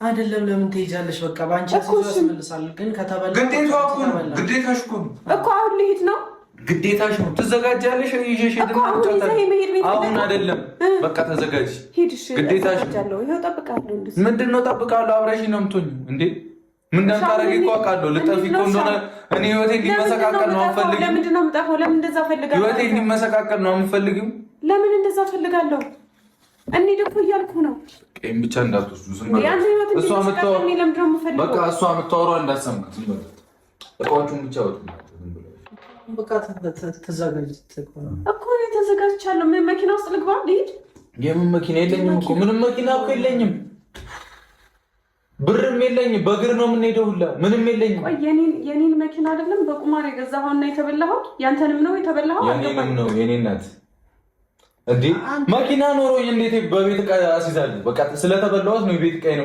አይደለም ለምን ትሄጃለሽ? በቃ ባንቺ ያስመልሳል። ግን ከተበላ ግዴታሽ እኮ አሁን ልሂድ ነው። ግዴታሽ ነው። ትዘጋጃለሽ። ይዤሽ ሄድና አሁን አይደለም በቃ ተዘጋጅ። ግዴታሽ ነው። ይሄው ጠብቃለሁ። ምንድነው ጠብቃለሁ? አብረሽኝ ነው የምትሆኚው እንዴ? ምን እንደምታረጊ እኮ አውቃለሁ። ልጠፊ እኮ እንደሆነ እኔ ህይወቴ እንዲመሰቃቀል ነው የምፈልጊው። ለምንድን ነው የምጠፋው? ለምን እንደዛ ፈልጋለሁ? ህይወቴ እንዲመሰቃቀል ነው የምፈልጊው። ለምን እንደዛ ፈልጋለሁ? እንሂድ እኮ እያልኩ ነው። ቀይም ብቻ እንዳትወስዱ። ዝም በቃ እሷ የምታወራው እንዳትሰማት። ዝም በቃ እቃዎቹን ብቻ ወጥ በቃ ተዘጋጅ እኮ እኔ ተዘጋጅቻለሁ። ምን መኪና ውስጥ ልግባ? ልሂድ? የምን መኪና? የለኝም እኮ ምንም መኪና እኮ የለኝም። ብርም የለኝም። በእግር ነው የምንሄደው ሁላ ምንም የለኝም። ቆይ የኔን መኪና አይደለም በቁማር የገዛኸውና የተበላኸው? ያንተንም ነው የተበላኸው? የኔንም ነው። የኔ እናት እንዴ መኪና ኖሮኝ እንዴት በቤት ዕቃ አስይዛለሁ? በቃ ስለተበላሁት ነው የቤት ዕቃ ነው